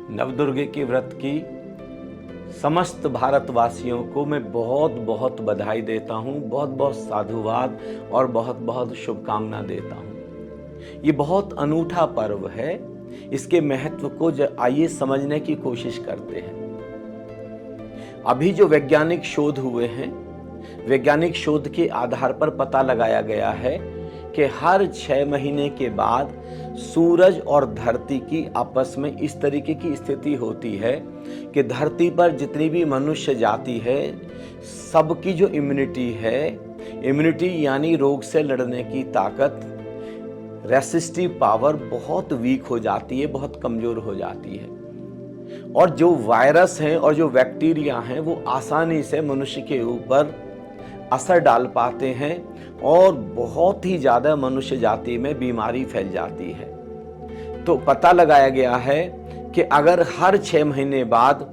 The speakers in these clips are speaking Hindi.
नवदुर्गे के व्रत की समस्त भारतवासियों को मैं बहुत बहुत बधाई देता हूँ, बहुत बहुत साधुवाद और बहुत बहुत शुभकामना देता हूँ। ये बहुत अनूठा पर्व है। इसके महत्व को आइए समझने की कोशिश करते हैं। अभी जो वैज्ञानिक शोध हुए हैं, वैज्ञानिक शोध के आधार पर पता लगाया गया है कि हर 6 महीने के बाद सूरज और धरती की आपस में इस तरीके की स्थिति होती है कि धरती पर जितनी भी मनुष्य जाति है, सबकी जो इम्यूनिटी है, इम्यूनिटी यानी रोग से लड़ने की ताकत, रेसिस्टिव पावर बहुत वीक हो जाती है, बहुत कमजोर हो जाती है। और जो वायरस हैं और जो बैक्टीरिया हैं वो आसानी से मनुष्य के ऊपर असर डाल पाते हैं और बहुत ही ज़्यादा मनुष्य जाति में बीमारी फैल जाती है। तो पता लगाया गया है कि अगर हर 6 महीने बाद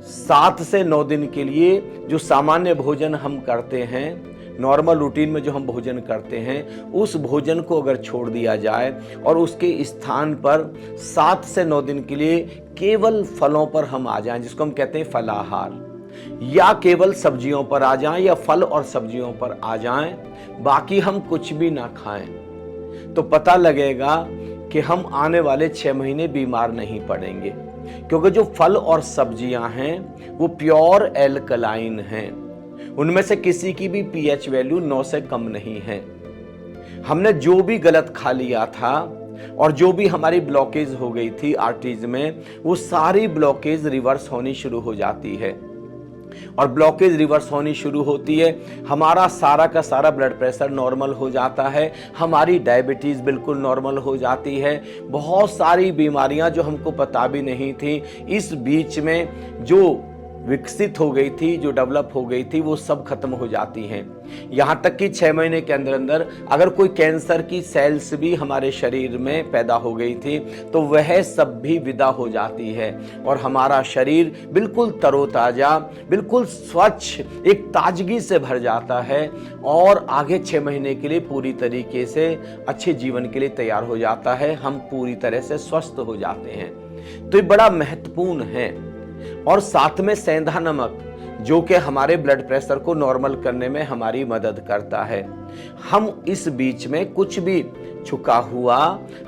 7 से 9 दिन के लिए जो सामान्य भोजन हम करते हैं, नॉर्मल रूटीन में जो हम भोजन करते हैं, उस भोजन को अगर छोड़ दिया जाए और उसके स्थान पर 7 से 9 दिन के लिए केवल फलों पर हम आ जाएं, जिसको हम कहते हैं फलाहार, या केवल सब्जियों पर आ जाएं या फल और सब्जियों पर आ जाएं, बाकी हम कुछ भी ना खाएं, तो पता लगेगा कि हम आने वाले 6 महीने बीमार नहीं पड़ेंगे। क्योंकि जो फल और सब्जियां हैं वो प्योर एल्कलाइन हैं, उनमें से किसी की भी पीएच वैल्यू 9 से कम नहीं है। हमने जो भी गलत खा लिया था और जो भी हमारी ब्लॉकेज हो गई थी आर्टरीज में, वो सारी ब्लॉकेज रिवर्स होनी शुरू हो जाती है। और ब्लॉकेज रिवर्स होनी शुरू होती है, हमारा सारा का सारा ब्लड प्रेशर नॉर्मल हो जाता है, हमारी डायबिटीज बिल्कुल नॉर्मल हो जाती है। बहुत सारी बीमारियां जो हमको पता भी नहीं थी, इस बीच में जो विकसित हो गई थी, जो डेवलप हो गई थी, वो सब खत्म हो जाती हैं। यहाँ तक कि 6 महीने के अंदर अंदर अगर कोई कैंसर की सेल्स भी हमारे शरीर में पैदा हो गई थी तो वह सब भी विदा हो जाती है और हमारा शरीर बिल्कुल तरोताजा, बिल्कुल स्वच्छ, एक ताजगी से भर जाता है और आगे 6 महीने के लिए पूरी तरीके से अच्छे जीवन के लिए तैयार हो जाता है। हम पूरी तरह से स्वस्थ हो जाते हैं। तो ये बड़ा महत्वपूर्ण है। और साथ में सेंधा नमक, जो कि हमारे ब्लड प्रेशर को नॉर्मल करने में हमारी मदद करता है। हम इस बीच में कुछ भी छुका हुआ,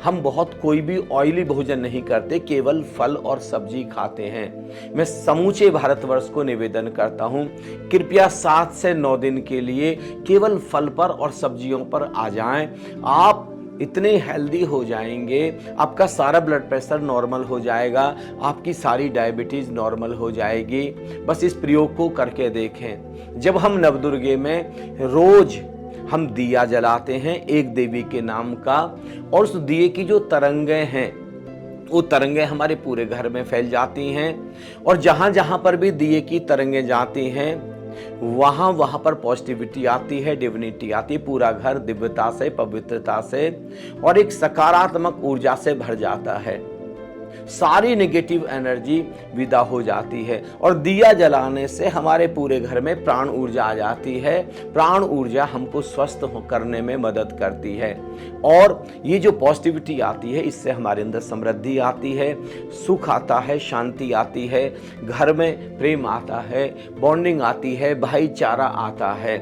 हम बहुत कोई भी ऑयली भोजन नहीं करते, केवल फल और सब्जी खाते हैं। मैं समूचे भारतवर्ष को निवेदन करता हूं, कृपया 7 से 9 दिन के लिए केवल फल पर और सब्जियों पर आ जाएं। आप इतने हेल्दी हो जाएंगे, आपका सारा ब्लड प्रेशर नॉर्मल हो जाएगा, आपकी सारी डायबिटीज नॉर्मल हो जाएगी। बस इस प्रयोग को करके देखें। जब हम नवदुर्गे में रोज हम दिया जलाते हैं एक देवी के नाम का, और उस दिए की जो तरंगें हैं वो तरंगें हमारे पूरे घर में फैल जाती हैं, और जहां जहां पर भी दिए की तरंगें जाती हैं वहां पर पॉजिटिविटी आती है, डिविनिटी आती है, पूरा घर दिव्यता से, पवित्रता से और एक सकारात्मक ऊर्जा से भर जाता है। सारी नेगेटिव एनर्जी विदा हो जाती है और दिया जलाने से हमारे पूरे घर में प्राण ऊर्जा आ जाती है। प्राण ऊर्जा हमको स्वस्थ करने में मदद करती है और ये जो पॉजिटिविटी आती है, इससे हमारे अंदर समृद्धि आती है, सुख आता है, शांति आती है, घर में प्रेम आता है, बॉन्डिंग आती है, भाईचारा आता है।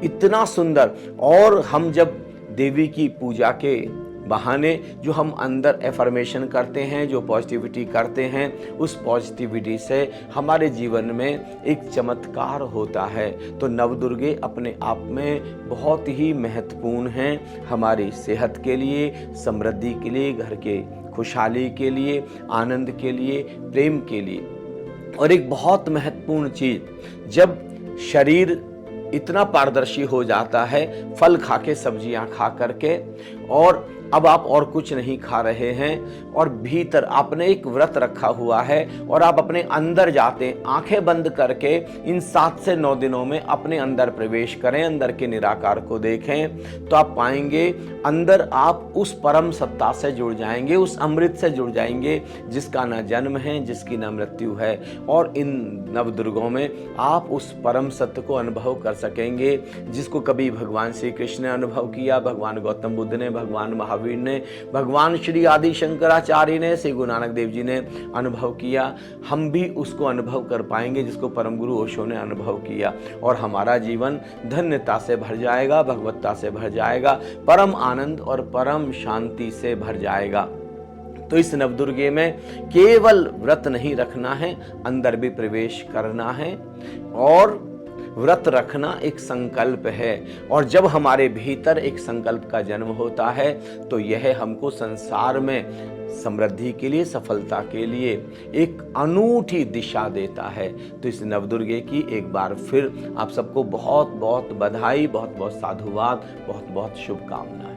इतना सुंदर। और हम जब देवी की पूजा के बहाने जो हम अंदर एफर्मेशन करते हैं, जो पॉजिटिविटी करते हैं, उस पॉजिटिविटी से हमारे जीवन में एक चमत्कार होता है। तो नवदुर्गे अपने आप में बहुत ही महत्वपूर्ण हैं हमारी सेहत के लिए, समृद्धि के लिए, घर के खुशहाली के लिए, आनंद के लिए, प्रेम के लिए। और एक बहुत महत्वपूर्ण चीज, जब शरीर इतना पारदर्शी हो जाता है फल खा के, सब्जियां खा करके, और अब आप और कुछ नहीं खा रहे हैं और भीतर आपने एक व्रत रखा हुआ है और आप अपने अंदर जाते हैं, आंखें बंद करके इन 7 से 9 दिनों में अपने अंदर प्रवेश करें, अंदर के निराकार को देखें, तो आप पाएंगे अंदर आप उस परम सत्ता से जुड़ जाएंगे, उस अमृत से जुड़ जाएंगे जिसका ना जन्म है, जिसकी ना मृत्यु है। और इन नवदुर्गों में आप उस परम सत्य को अनुभव कर सकेंगे जिसको कभी भगवान श्री कृष्ण ने अनुभव किया, भगवान गौतम बुद्ध ने, भगवान महावीर ने, भगवान श्री आदि शंकराचार्य ने, श्री गुरु नानक देव जी ने अनुभव किया, हम भी उसको अनुभव कर पाएंगे जिसको परम गुरु ओशो ने अनुभव किया, और हमारा जीवन धन्यता से भर जाएगा, भगवत्ता से भर जाएगा, परम आनंद और परम शांति से भर जाएगा। तो इस नवदुर्गे में केवल व्रत नहीं रखना है, अंदर भी प्रवेश करना है, और व्रत रखना एक संकल्प है, और जब हमारे भीतर एक संकल्प का जन्म होता है तो यह हमको संसार में समृद्धि के लिए, सफलता के लिए एक अनूठी दिशा देता है। तो इस नवदुर्गे की एक बार फिर आप सबको बहुत बहुत बधाई, बहुत बहुत साधुवाद, बहुत बहुत शुभकामनाएं।